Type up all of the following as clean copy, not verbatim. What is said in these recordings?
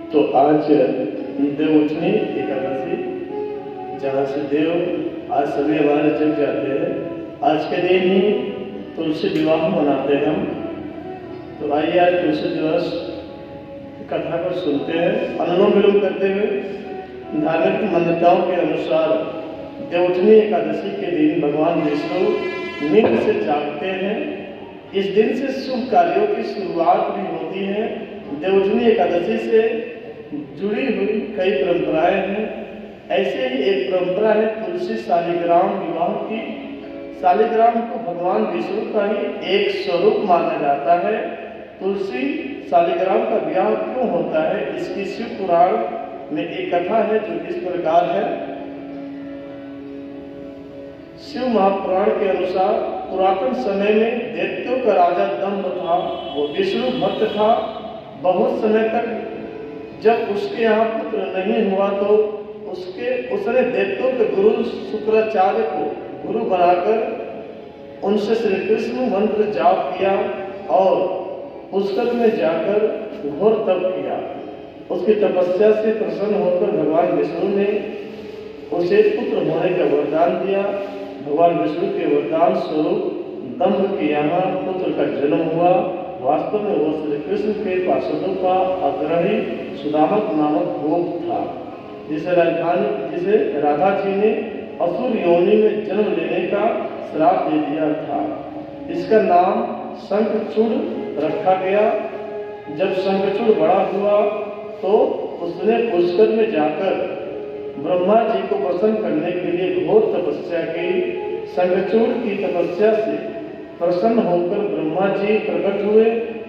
तो आज देवउठनी एकादशी, जहाँ से देव आज सभी हमारे जग जाते हैं। आज के दिन ही तुलसी विवाह मनाते हैं हम। तो आइए आज तुलसी दिवस कथा को सुनते हैं। अनुलोम विलोम करते हुए धार्मिक मान्यताओं के अनुसार देवउठनी एकादशी के दिन भगवान विष्णु नींद से जागते हैं। इस दिन से शुभ कार्यों की शुरुआत भी होती है। देवउठनी एकादशी से जुड़ी हुई कई परंपराएं हैं। ऐसे ही एक परंपरा है तुलसी शालिग्राम विवाह की। शालिग्राम को भगवान विष्णु का ही एक स्वरूप माना जाता है। तुलसी शालिग्राम का विवाह क्यों होता है, इसकी शिव पुराण में एक कथा है जो इस प्रकार है। शिव महापुराण के अनुसार पुरातन समय में दैत्यों का राजा दंभ था। वो विष्णु भक्त था। बहुत समय तक जब उसके यहाँ पुत्र नहीं हुआ तो उसने दैत्यों के गुरु शुक्राचार्य को गुरु बनाकर उनसे श्री कृष्ण मंत्र जाप किया और पुष्कर में जाकर घोर तप किया। उसकी तपस्या से प्रसन्न होकर भगवान विष्णु ने उसे पुत्र होने का वरदान दिया। भगवान विष्णु के वरदान स्वरूप दंभ के यहाँ पुत्र का जन्म हुआ। वास्तव में वो श्री कृष्ण के पार्षदों का अग्रणी सुदामक नामक गोप था, जिसे राधा जी ने असुर योनि में जन्म लेने का श्राप दे दिया था। इसका नाम शंखचूड़ रखा गया। जब शंखचूड़ बड़ा हुआ तो उसने पुष्कर में जाकर ब्रह्मा जी को प्रसन्न करने के लिए घोर तपस्या की। शंखचूड़ की तपस्या से प्रसन्न होकर ब्रह्मा जी प्रकट हुए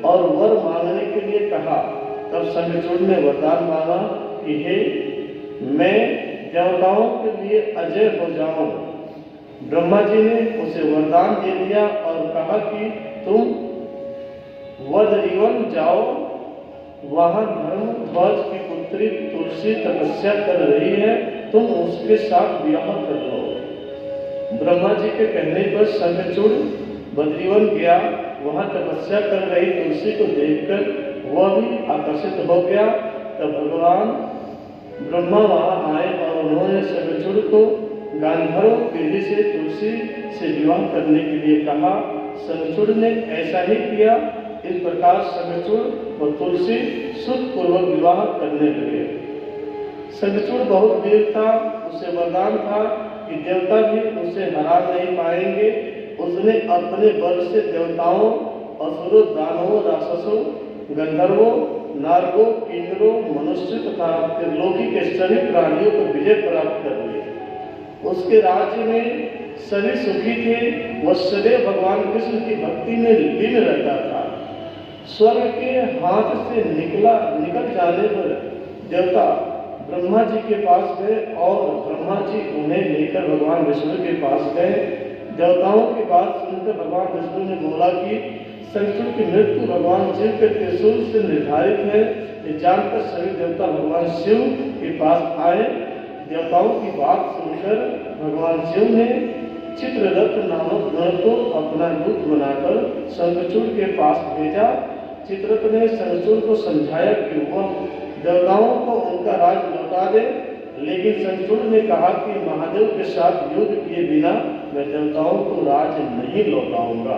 और वर मांगने के लिए कहा। तब शंखचूड़ ने वरदान मांगा कि हे, मैं देवताओं के लिए अजय हो जाऊं। ब्रह्मा जी ने उसे वरदान दे दिया और कहा कि तुम वज्रवन जाओ, वहां धर्मध्वज की पुत्री तुलसी तपस्या कर रही है, तुम उसके साथ विवाह कर लो। ब्रह्मा जी के कहने पर शंखचूड़ बद्रीवन गया। वहां तपस्या कर रही तुलसी को देखकर वह भी आकर्षित हो गया। तब भगवान ब्रह्मा वहां आए और उन्होंने शंखचूड़ को गांधर्व पीढ़ी से तुलसी से विवाह करने के लिए कहा। शंखचूड़ ने ऐसा ही किया। इस प्रकार शंखचूड़ और तुलसी सुख पूर्वक विवाह करने लगे। शंखचूड़ बहुत वीर था। उसे वरदान था कि देवता भी उसे हरा नहीं पाएंगे। उसने अपने बल से देवताओं, असुरों, दानवों, राक्षसों, गंधर्वों, नारगों, किन्नरों, मनुष्य तथा त्रिलोकी के सभी प्राणियों को विजय प्राप्त कर ली। उसके राज्य में सभी सुखी थे। वह सदैव भगवान कृष्ण की भक्ति में लीन रहता था। स्वर्ग के हाथ से निकल जाने पर देवता ब्रह्मा जी के पास गए और ब्रह्मा जी उन्हें लेकर भगवान विष्णु के पास गए। देवताओं की बात सुनकर भगवान विष्णु ने बोला कि शंखचूड़ की मृत्यु भगवान शिव के त्रिशूल से निर्धारित है। ये जानकर सभी देवता भगवान शिव के पास आए। देवताओं की बात सुनकर भगवान शिव ने चित्ररथ नामक गण को अपना दूत बनाकर शंखचूड़ के पास भेजा। चित्ररथ ने शंखचूड़ को समझाया कि वह देवताओं को उनका राज लौटा दे, लेकिन शंखचूड़ ने कहा कि महादेव के साथ युद्ध किए बिना मैं देवताओं को राज नहीं लौटाऊंगा।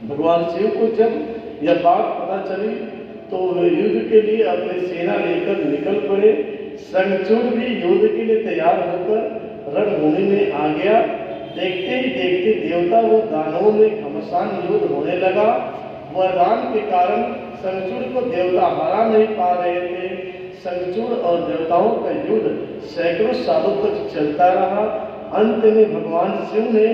भगवान शिव को जब यह बात पता चली तो वे युद्ध के लिए अपनी सेना लेकर निकल पड़े। शंखचूड़ भी युद्ध के लिए तैयार होकर रणभूमि में आ गया। देखते ही देखते देवता व दानवों में घमासान युद्ध होने लगा। वरदान के कारण शंखचूड़ को देवता हरा नहीं पा रहे थे। शंखचूड़ और देवताओं का युद्ध सैकड़ों सालों तक चलता रहा। अंत में भगवान शिव ने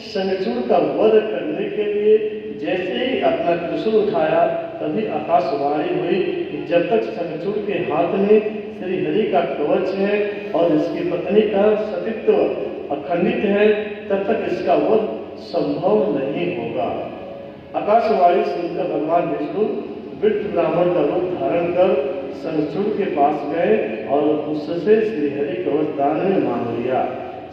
शंखचूड़ का वध करने के लिए जैसे ही अपना त्रिशूल उठाया तभी आकाशवाणी हुई कि जब तक शंखचूड़ के हाथ में श्री हरि का कवच है और इसकी पत्नी का सतीत्व अखंडित है, तब तक इसका वध संभव नहीं होगा। आकाशवाणी सुनकर भगवान विष्णु वृद्ध ब्राह्मण का रूप धारण कर शंखचूड़ के पास गए और उससे श्री हरि कवच दान में मांग लिया।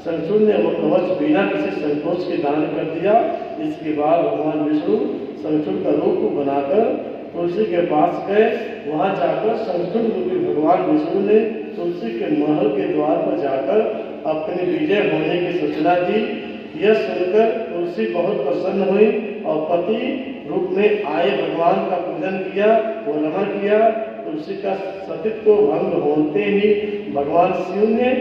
शंखचूड़ ने वो कवच बिना किसी संकोच के दान कर दिया। इसके बाद भगवान विष्णु शंखचूड़ का रूप बनाकर तुलसी के पास गए। वहां जाकर संस्कृत रूपी भगवान विष्णु ने तुलसी के महल के द्वार पर जाकर अपनी विजय होने की सूचना दी। यह सुनकर तुलसी बहुत प्रसन्न हुई और पति रूप में आए भगवान का पूजन किया, वो नमन किया। तुलसी का सतीत्व भंग होते ही भगवान शिव ने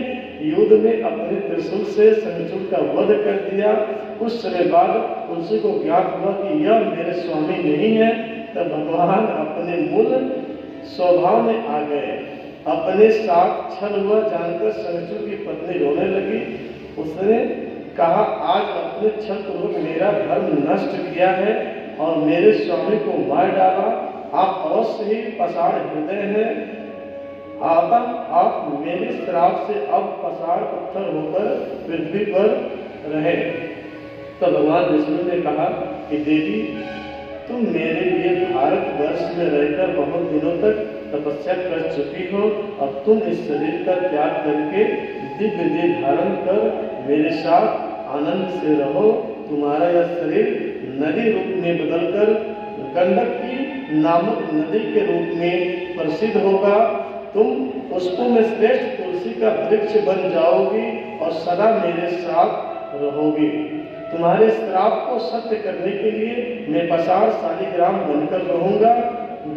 युद्ध में अपने त्रिशूल से शंखचूड़ का वध कर दिया। कुछ समय बाद तुलसी को ज्ञात हुआ कि यह मेरे स्वामी नहीं है। तब भगवान अपने मूल स्वभाव में आ गए। अपने साथ छल हुआ जानकर शंखचूड़ की पत्नी रोने लगी। उसने कहा, आज अपने छल पूर्वक मेरा धर्म नष्ट किया है और मेरे स्वामी को मार डाला। आप अवश्य ही पाषाण हृदय हैं। आप मेरे श्राप से अब पाषाण पत्थर होकर पृथ्वी पर रहे। तो भगवान विष्णु ने कहा कि देवी, तुम मेरे लिए भारतवर्ष में रहकर बहुत दिनों तक तपस्या कर चुकी हो। अब तुम इस शरीर का त्याग करके दिव्य देह धारण कर मेरे साथ आनंद से रहो। तुम्हारा यह शरीर नदी रूप में बदलकर गंडकी नामक नदी के रूप में प्रसिद्ध होगा। तुम पुष्पों में श्रेष्ठ तुलसी का वृक्ष बन जाओगी और सदा मेरे साथ रहोगी। तुम्हारे श्राप को सत्य करने के लिए मैं पाषाण शालिग्राम बनकर रहूंगा।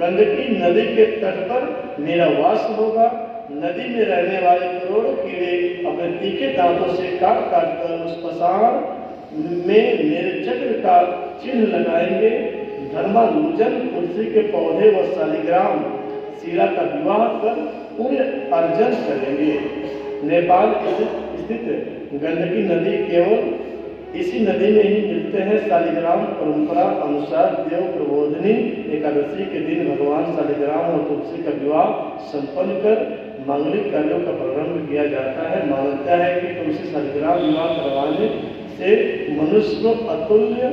गंडकी नदी के तट पर मेरा वास होगा। नदी में रहने वाले करोड़ों कीड़े अपने तीखे दांतों से काट काट कर उस पाषाण में मेरे चक्र का चिन्ह लगाएंगे। धर्मानुजन तुलसी के पौधे व शालिग्राम शिला का विवाह कर पुण्य अर्जन करेंगे। नेपाल स्थित गंडकी नदी केवल इसी नदी में ही मिलते हैं। शालिग्राम परंपरा अनुसार देव प्रबोधिनी एकादशी के दिन भगवान शालिग्राम और तुलसी का विवाह संपन्न कर मांगलिक कार्यों का प्रारंभ किया जाता है। मान्यता है कि तुलसी शालिग्राम विवाह करवाने से मनुष्य को अतुल्य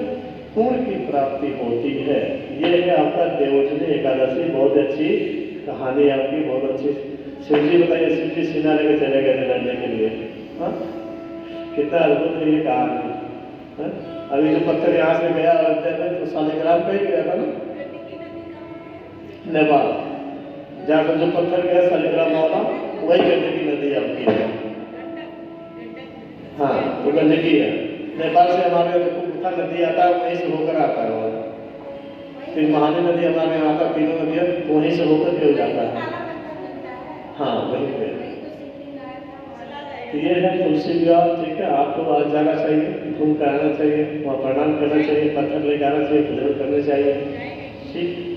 पुण्य की प्राप्ति होती है। ये है आपका देवोजनी एकादशी। बहुत अच्छी कहानी आपकी, बहुत अच्छी। शिव जी बताइए, शिव जी सीना लेके चले गए थे लड़ने के लिए। हाँ, कितना अद्भुत है ये कहानी। अभी जो पत्थर यहाँ से गया अयोध्या में, तो शालिग्राम का ही गया था ना, नेपाल जाकर जो पत्थर गया शालिग्राम वाला, वही गंडकी नदी आपकी है। हाँ, तो गंडकी है। नेपाल से हमारे कुप्पा नदी आता है, वहीं से होकर आता है वहाँ। फिर महानी नदी हमारे यहाँ आता है, तीनों नदियाँ वहीं से होकर के जाता है। हाँ, वहीं पे तो ये है तुलसी विवाह। ठीक है, आपको आज जाना चाहिए, घूम कर आना चाहिए, वहाँ प्रणाम करना चाहिए, पत्थर लेकर आना चाहिए, पूजन करना चाहिए। ठीक।